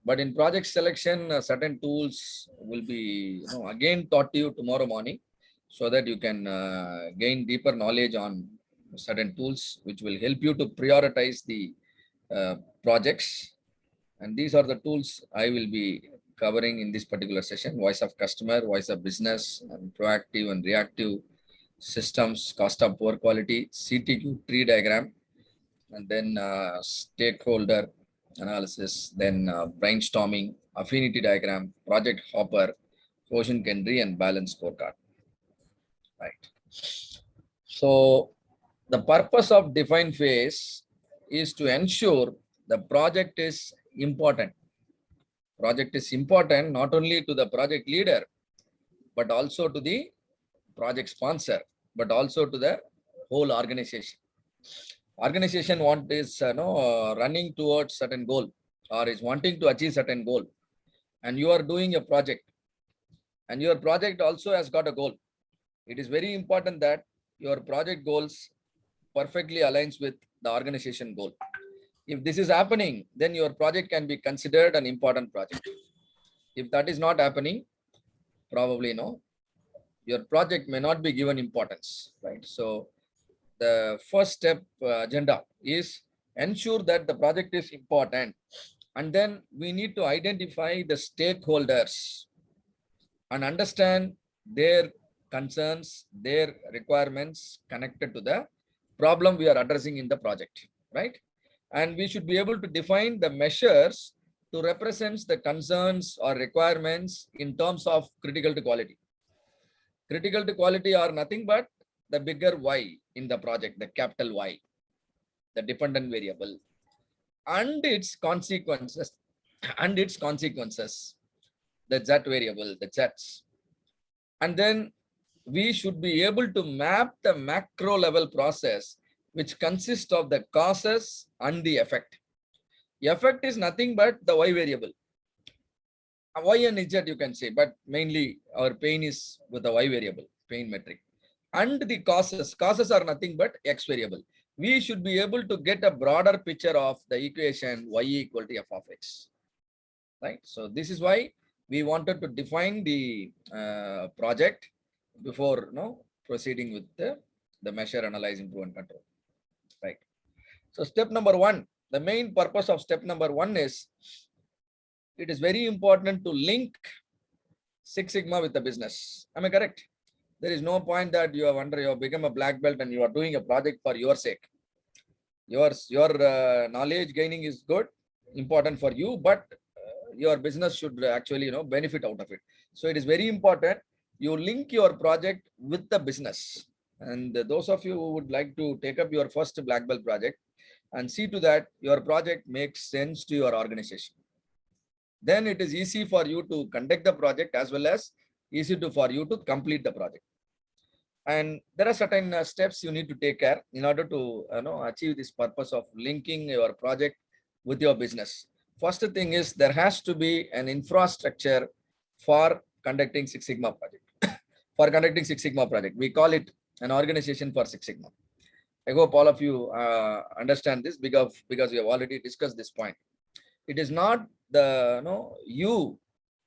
But in project selection, certain tools will be again taught to you tomorrow morning, so that you can gain deeper knowledge on certain tools which will help you to prioritize the projects. And these are the tools I will be covering in this particular session: voice of customer, voice of business, and proactive and reactive systems, cost of poor quality, CTQ tree diagram, and then stakeholder analysis, then brainstorming, affinity diagram, project hopper, quotient Henry, and balance scorecard. Right. So the purpose of define phase is to ensure the project is important. Project is important not only to the project leader, but also to the project sponsor, but also to the whole organization. Organization is running towards certain goal, or is wanting to achieve certain goal, and you are doing a project, and your project also has got a goal. It is very important that your project goals perfectly aligns with the organization goal. If this is happening, then your project can be considered an important project. If that is not happening, probably no, your project may not be given importance, right? So the first step agenda is ensure that the project is important, and then we need to identify the stakeholders and understand their concerns, their requirements connected to the problem we are addressing in the project, right? And we should be able to define the measures to represent the concerns or requirements in terms of critical to quality. Critical to quality are nothing but the bigger Y in the project, the capital Y, the dependent variable, and its consequences, the Z variable, the Z's. And then we should be able to map the macro level process, which consists of the causes and the effect. Effect is nothing but the Y variable. Y and Z you can say, but mainly our pain is with the Y variable, pain metric. And the causes are nothing but X variable. We should be able to get a broader picture of the equation Y equal to F of X, right? So this is why we wanted to define the project before proceeding with the measure, analyze, improve, and control, right? So step number one, the main purpose of step number one is, it is very important to link Six Sigma with the business. Am I correct? There is no point that you have become a black belt and you are doing a project for your sake. Your knowledge gaining is good, important for you, but your business should actually benefit out of it. So it is very important you link your project with the business. And those of you who would like to take up your first black belt project, and see to that your project makes sense to your organization, then it is easy for you to conduct the project as well as easy for you to complete the project. And there are certain steps you need to take care in order to achieve this purpose of linking your project with your business. First thing is, there has to be an infrastructure for conducting Six Sigma project. For conducting Six Sigma project, we call it an organization for Six Sigma. I hope all of you understand this, because we have already discussed this point. It is not the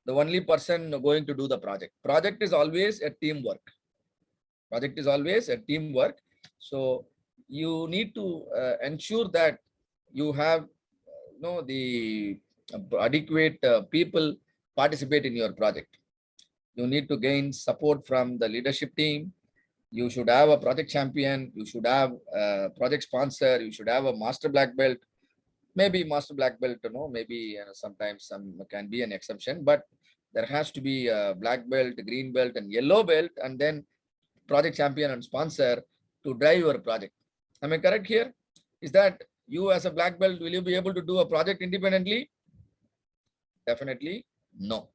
the only person going to do the project. Project is always a teamwork. Project is always a teamwork. So you need to ensure that you have the adequate people participate in your project. You need to gain support from the leadership team. You should have a project champion. You should have a project sponsor. You should have a master black belt. Maybe master black belt, maybe sometimes some can be an exception, but there has to be a black belt, green belt, and yellow belt, and then project champion and sponsor to drive your project. Am I correct here? Is that you as a black belt, will you be able to do a project independently? Definitely no.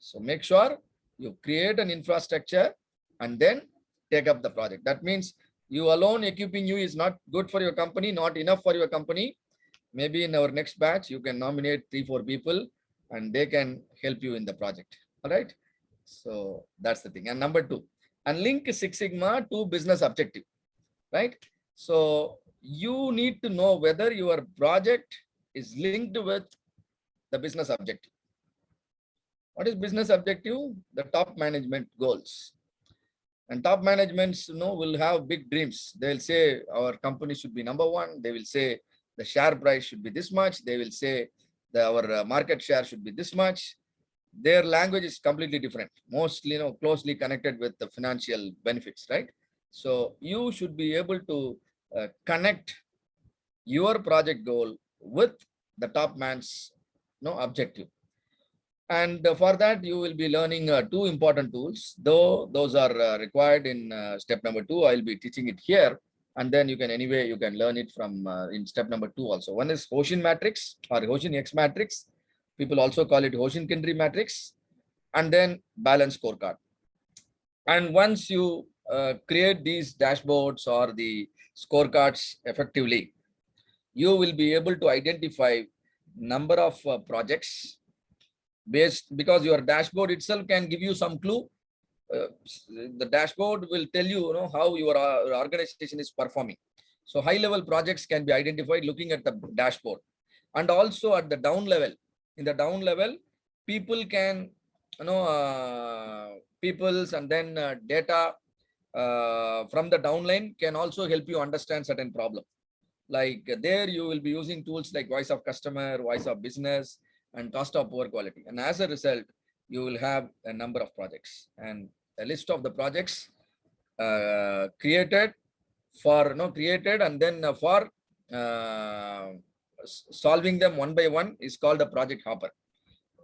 So make sure you create an infrastructure and then take up the project. That means you alone equipping you is not good for your company, not enough for your company. Maybe in our next batch, you can nominate 3-4 people and they can help you in the project. All right. So that's the thing. And number two, and link Six Sigma to business objective, right? So you need to know whether your project is linked with the business objective. What is business objective? The top management goals. And top managements, will have big dreams. They'll say our company should be number one. They will say the share price should be this much. They will say that our market share should be this much. Their language is completely different, mostly, closely connected with the financial benefits, right? So you should be able to connect your project goal with the top man's objective. And for that, you will be learning two important tools, though those are required in step number 2. I'll be teaching it here. And then you can learn it from in step number 2 also. One is Hoshin matrix or Hoshin X matrix. People also call it Hoshin-Kindry matrix. And then balance scorecard. And once you create these dashboards or the scorecards effectively, you will be able to identify number of projects because your dashboard itself can give you some clue. The dashboard will tell you, how your organization is performing. So high level projects can be identified looking at the dashboard. And also at the down level, in the down level, people can, peoples and then data from the downline can also help you understand certain problem. Like there you will be using tools like voice of customer, voice of business, and cost of poor quality. And as a result, you will have a number of projects and a list of the projects created and then for solving them one by one is called a project hopper.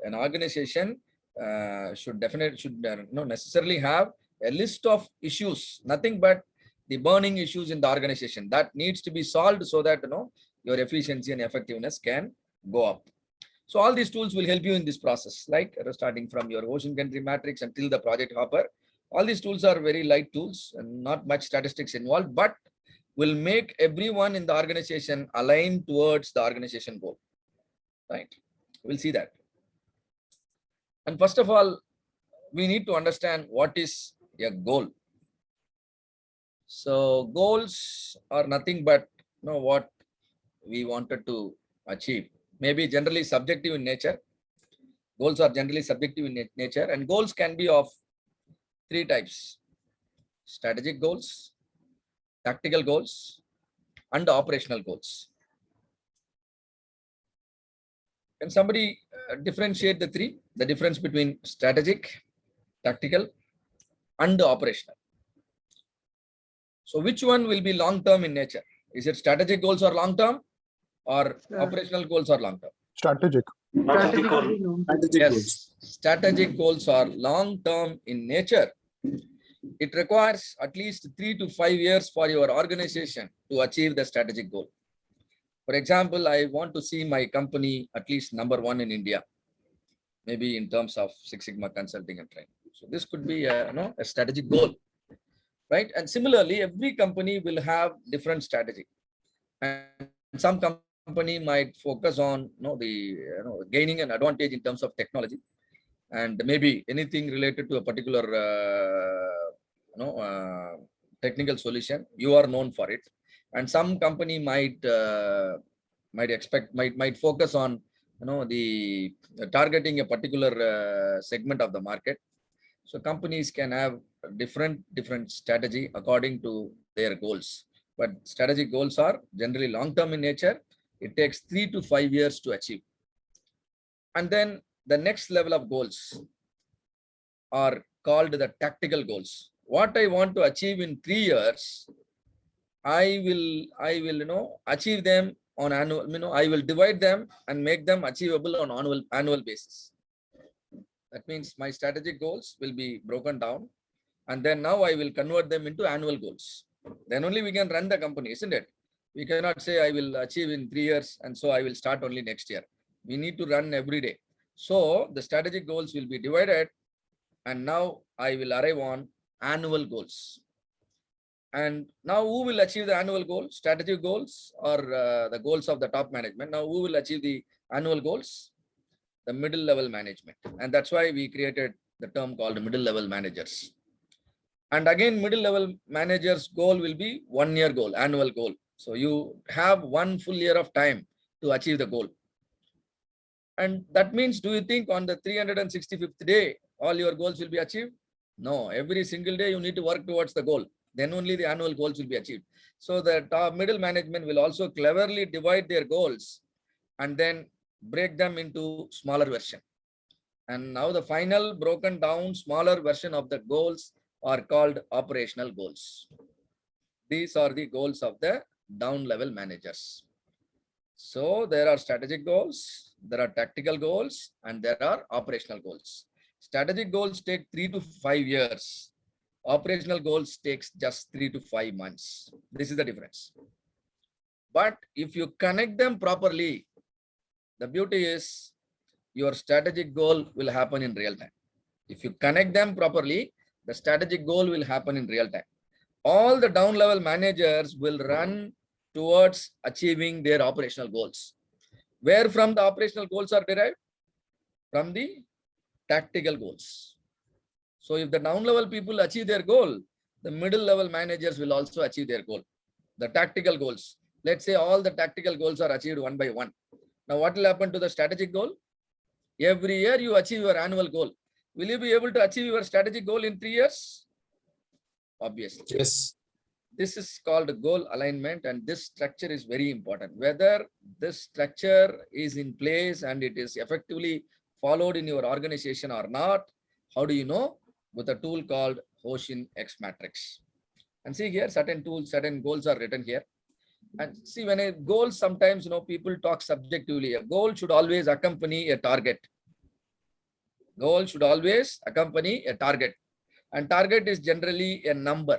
An organization should not necessarily have a list of issues, nothing but the burning issues in the organization that needs to be solved so that your efficiency and effectiveness can go up. So all these tools will help you in this process, like starting from your Hoshin-Kindry matrix until the project hopper. All these tools are very light tools and not much statistics involved, but will make everyone in the organization align towards the organization goal, right? We'll see that. And first of all, we need to understand what is a goal. So goals are nothing but what we wanted to achieve. Maybe generally subjective in nature. Goals are generally subjective in nature, and goals can be of 3 types: strategic goals, tactical goals, and operational goals. Can somebody differentiate the 3? The difference between strategic, tactical, and operational. So which one will be long-term in nature? Is it strategic goals are long-term or operational goals are long-term? Strategic. Yes, strategic goals are long-term in nature. It requires at least 3 to 5 years for your organization to achieve the strategic goal. For example, I want to see my company at least number 1 in India, maybe in terms of Six Sigma consulting and training. So this could be a strategic goal, right? And similarly, every company will have different strategy. And some company might focus on gaining an advantage in terms of technology, and maybe anything related to a particular technical solution. You are known for it. And some company might focus on the targeting a particular segment of the market. So companies can have different strategy according to their goals. But strategic goals are generally long-term in nature. It takes 3 to 5 years to achieve. And then the next level of goals are called the tactical goals. What I want to achieve in 3 years, I will achieve them on annual, I will divide them and make them achievable on annual basis. That means my strategic goals will be broken down, and then now I will convert them into annual goals. Then only we can run the company, isn't it? We cannot say I will achieve in 3 years and so I will start only next year. We need to run every day. So the strategic goals will be divided, and now I will arrive on annual goals. And now who will achieve the annual goal? Strategic goals or the goals of the top management? Now who will achieve the annual goals? The middle level management. And that's why we created the term called middle level managers. And again, middle level managers goal will be 1 year goal, annual goal. So you have 1 full year of time to achieve the goal. And that means, do you think on the 365th day, all your goals will be achieved? No, every single day you need to work towards the goal. Then only the annual goals will be achieved. So the top middle management will also cleverly divide their goals and then break them into smaller version. And now the final broken down smaller version of the goals are called operational goals. These are the goals of the down level managers. So there are strategic goals, there are tactical goals, and there are operational goals. Strategic goals take 3 to 5 years. Operational goals takes just 3 to 5 months. This is the difference. But if you connect them properly, the beauty is your strategic goal will happen in real time. If you connect them properly, the strategic goal will happen in real time. All the down level managers will run towards achieving their operational goals. Where from the operational goals are derived? From the tactical goals. So if the down level people achieve their goal, the middle level managers will also achieve their goal. The tactical goals. Let's say all the tactical goals are achieved one by one. Now what will happen to the strategic goal? Every year you achieve your annual goal. Will you be able to achieve your strategic goal in 3 years? Obviously. Yes. This is called goal alignment, and this structure is very important. Whether this structure is in place and it is effectively followed in your organization or not, how do you know? With a tool called Hoshin X Matrix. And see here, certain tools, certain goals are written here. And see, when a goal, sometimes, people talk subjectively. A goal should always accompany a target. Goal should always accompany a target. And target is generally a number.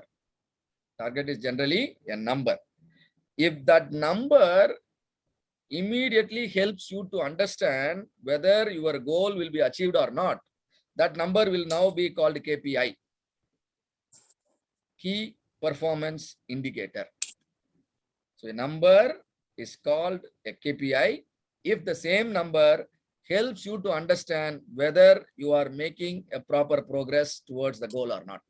Target is generally a number. If that number immediately helps you to understand whether your goal will be achieved or not, that number will now be called KPI. Key Performance Indicator. So a number is called a KPI if the same number helps you to understand whether you are making a proper progress towards the goal or not.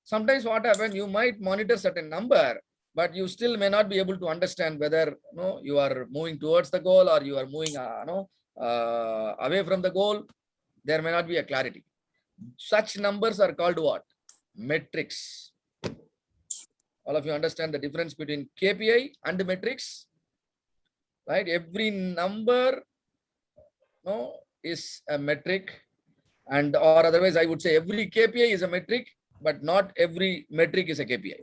Sometimes what happens, you might monitor certain number, but you still may not be able to understand whether you are moving towards the goal or you are moving away from the goal. There may not be a clarity. Such numbers are called what? Metrics. All of you understand the difference between KPI and metrics, right? Every number is a metric, and or otherwise I would say every KPI is a metric, but not every metric is a KPI,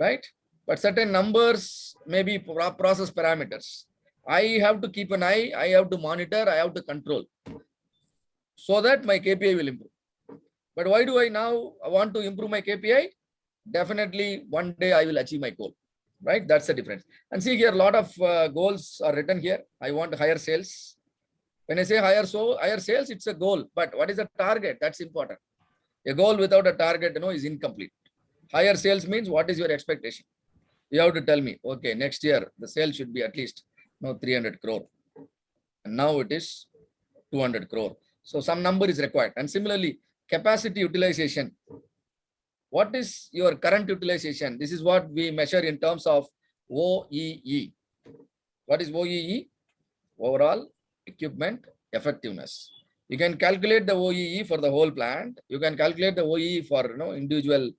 right? But certain numbers may be process parameters. I have to keep an eye, I have to monitor, I have to control so that my KPI will improve. But why do I now want to improve my KPI? Definitely one day I will achieve my goal, right? That's the difference. And see here, a lot of goals are written here. I want higher sales. When I say higher sales, it's a goal. But what is the target? That's important. A goal without a target, is incomplete. Higher sales means what is your expectation? You have to tell me, okay, next year the sale should be at least 300 crore. And now it is 200 crore. So some number is required. And similarly, capacity utilization. What is your current utilization? This is what we measure in terms of OEE. What is OEE? Overall equipment effectiveness. You can calculate the OEE for the whole plant. You can calculate the OEE for individual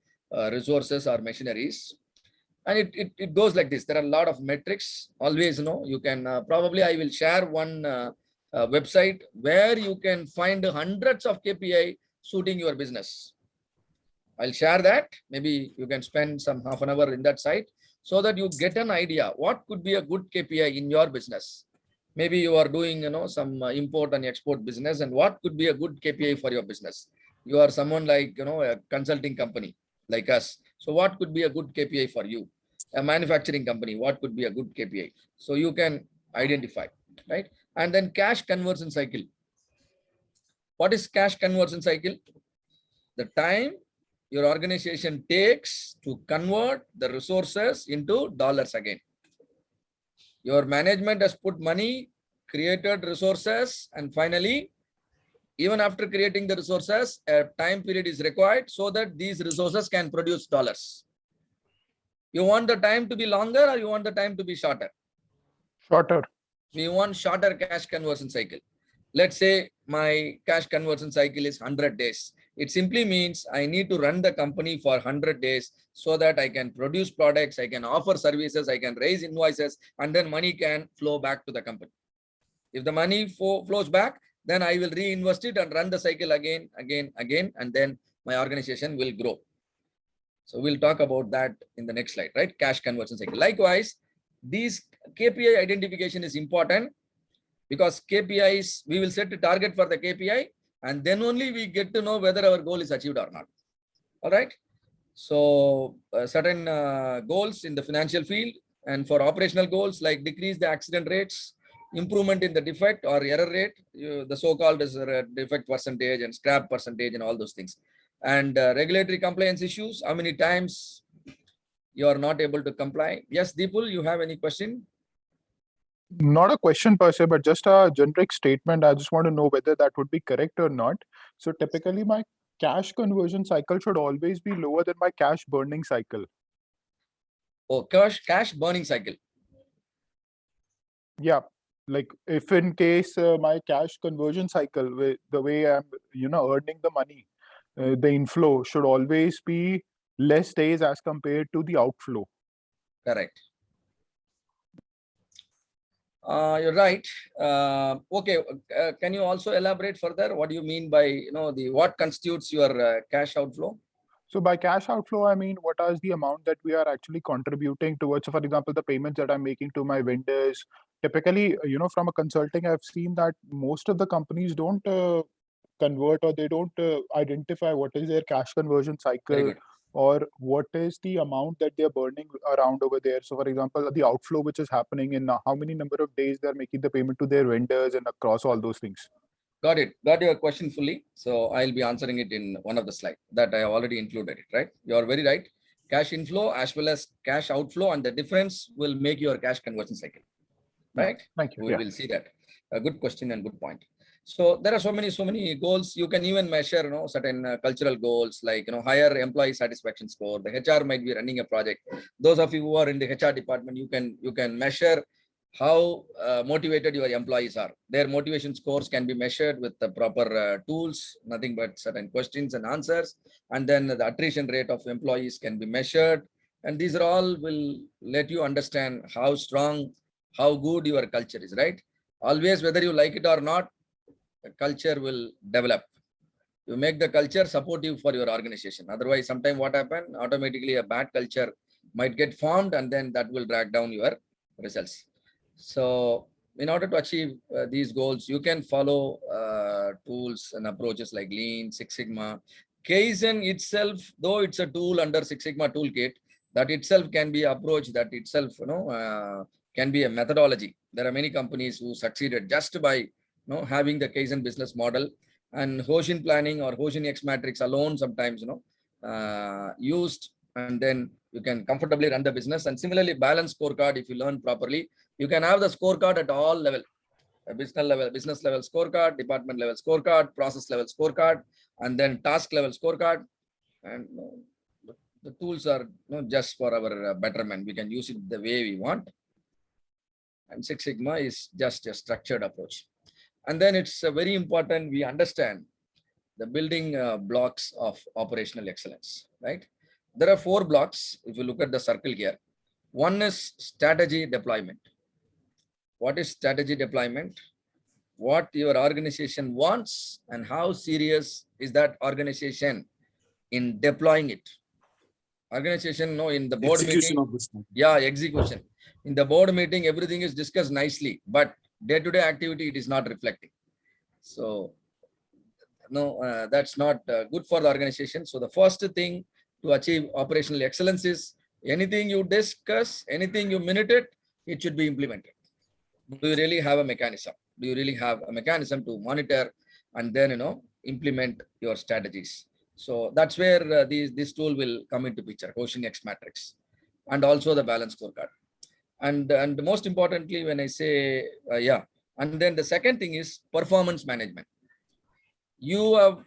resources or machineries. And it goes like this. There are a lot of metrics. Always, you can probably I will share one website where you can find hundreds of KPI suiting your business. I'll share that. Maybe you can spend some half an hour in that site so that you get an idea what could be a good KPI in your business. Maybe you are doing some import and export business, and what could be a good KPI for your business? You are someone like a consulting company like us. So what could be a good KPI for you? A manufacturing company, what could be a good KPI? So you can identify, right? And then cash conversion cycle. What is cash conversion cycle? The time your organization takes to convert the resources into dollars again. Your management has put money, created resources, and finally, even after creating the resources, a time period is required so that these resources can produce dollars. You want the time to be longer or you want the time to be shorter? Shorter. We want shorter cash conversion cycle. Let's say my cash conversion cycle is 100 days. It simply means I need to run the company for 100 days so that I can produce products, I can offer services, I can raise invoices, and then money can flow back to the company. If the money flows back, then I will reinvest it and run the cycle again, and then my organization will grow. So we'll talk about that in the next slide, right? Cash conversion cycle. Likewise, these KPI identification is important because KPIs, we will set a target for the KPI and then only we get to know whether our goal is achieved or not. All right. So certain goals in the financial field and for operational goals like decrease the accident rates, improvement in the defect or error rate, the so-called defect percentage and scrap percentage and all those things. And regulatory compliance issues, how many times you are not able to comply. Yes, Deepul, you have any question? Not a question per se, but just a generic statement. I just want to know whether that would be correct or not. So typically my cash conversion cycle should always be lower than my cash burning cycle. Oh, cash burning cycle. Yeah, like if in case my cash conversion cycle, the way I'm, earning the money, the inflow should always be less days as compared to the outflow. Correct. You're right. Okay. Can you also elaborate further? What do you mean by, what constitutes your cash outflow? So by cash outflow, I mean, what is the amount that we are actually contributing towards, so for example, the payments that I'm making to my vendors. Typically, from a consulting, I've seen that most of the companies don't convert or they don't identify what is their cash conversion cycle or what is the amount that they're burning around over there. So for example, the outflow which is happening in how many number of days they're making the payment to their vendors and across all those things. Got it. Got your question fully. So I'll be answering it in one of the slides that I have already included it, right? You are very right. Cash inflow as well as cash outflow and the difference will make your cash conversion cycle, right? Thank you. We will see that. A good question and good point. So there are so many goals. You can even measure, certain cultural goals like, higher employee satisfaction score. The HR might be running a project. Those of you who are in the HR department, you can measure how motivated your employees are. Their motivation scores can be measured with the proper tools, nothing but certain questions and answers. And then the attrition rate of employees can be measured. And these are all will let you understand how strong, how good your culture is, right? Always, whether you like it or not, the culture will develop. You make the culture supportive for your organization. Otherwise, sometimes what happens, automatically a bad culture might get formed and then that will drag down your results. So in order to achieve these goals, you can follow tools and approaches like Lean, Six Sigma. Kaizen itself, though it's a tool under Six Sigma toolkit, that itself can be approach, that itself, can be a methodology. There are many companies who succeeded just by having the Kaizen business model, and Hoshin planning or Hoshin X matrix alone sometimes used, and then you can comfortably run the business. And similarly, balance scorecard, if you learn properly, you can have the scorecard at all level, business level scorecard, department level scorecard, process level scorecard, and then task level scorecard. And the tools are just for our betterment. We can use it the way we want. And Six Sigma is just a structured approach. And then it's very important we understand the building blocks of operational excellence, right? There are 4 blocks. If you look at the circle here, one is strategy deployment. What is strategy deployment? What your organization wants and how serious is that organization in deploying it. Organization, in the board execution meeting, of this thing. Yeah, execution. In the board meeting, everything is discussed nicely, but day-to-day activity, it is not reflecting. So, that's not good for the organization. So the first thing to achieve operational excellence is anything you discuss, anything you minute it should be implemented. Do you really have a mechanism? Do you really have a mechanism to monitor and then, implement your strategies? So that's where this tool will come into picture, Hoshin X matrix, and also the balance scorecard. And most importantly, when I say, and then the second thing is performance management. You have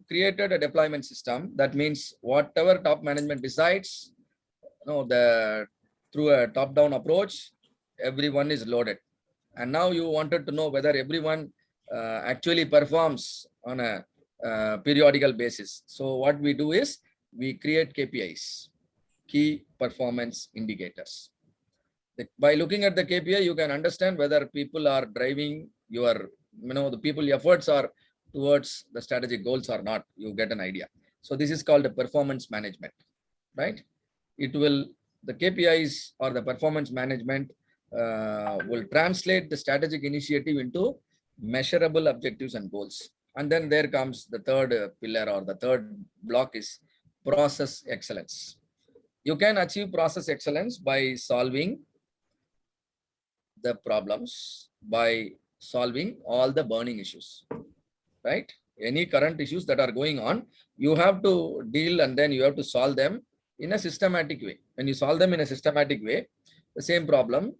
created a deployment system. That means whatever top management decides, through a top-down approach, everyone is loaded. And now you wanted to know whether everyone actually performs on a periodical basis. So what we do is we create KPIs, key performance indicators. By looking at the KPI, you can understand whether people are driving your, the people efforts are towards the strategic goals or not. You get an idea. So this is called a performance management, right? It will, the KPIs or the performance management will translate the strategic initiative into measurable objectives and goals. And then there comes the third pillar or the third block is process excellence. You can achieve process excellence by solving the problems, by solving all the burning issues, right? Any current issues that are going on, you have to deal and then you have to solve them in a systematic way. When you solve them in a systematic way, the same problem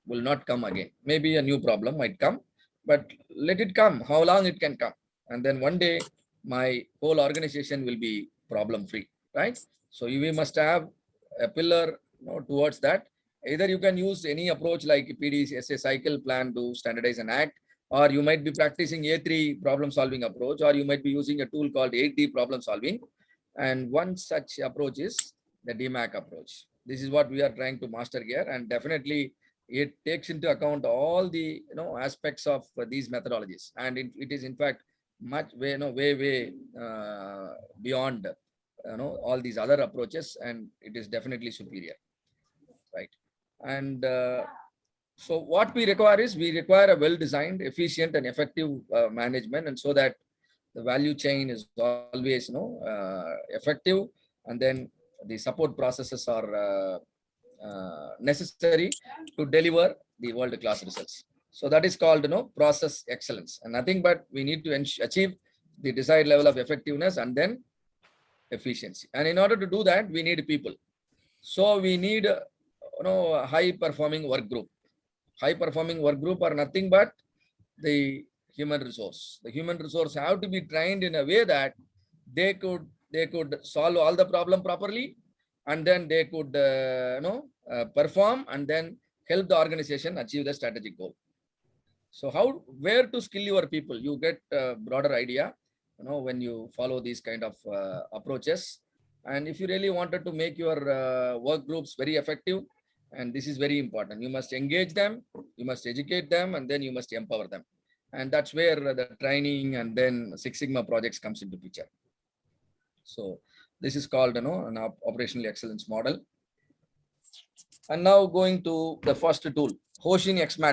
will not come again. Maybe a new problem might come, but let it come, how long it can come. And then one day, my whole organization will be problem free, right? So we must have a pillar towards that. Either you can use any approach like PDCA cycle plan to standardize and act, or you might be practicing A3 problem solving approach, or you might be using a tool called 8D problem solving. And one such approach is the DMAC approach. This is what we are trying to master here. And definitely it takes into account all the aspects of these methodologies. And it is in fact much way beyond all these other approaches, and it is definitely superior, right? And so what we require is we require a well-designed, efficient, and effective management, and so that the value chain is always effective, and then the support processes are necessary to deliver the world-class results. So that is called process excellence, and nothing but we need to achieve the desired level of effectiveness and then efficiency. And in order to do that, we need people. So we need a high-performing work group. High-performing work group are nothing but the human resource. The human resource have to be trained in a way that they could solve all the problem properly, and then they could perform and then help the organization achieve the strategic goal. So where to skill your people? You get a broader idea when you follow these kind of approaches. And if you really wanted to make your work groups very effective, and this is very important, you must engage them, you must educate them, and then you must empower them. And that's where the training and then Six Sigma projects comes into picture. So this is called an operational excellence model. And now going to the first tool, Hoshin XMAT.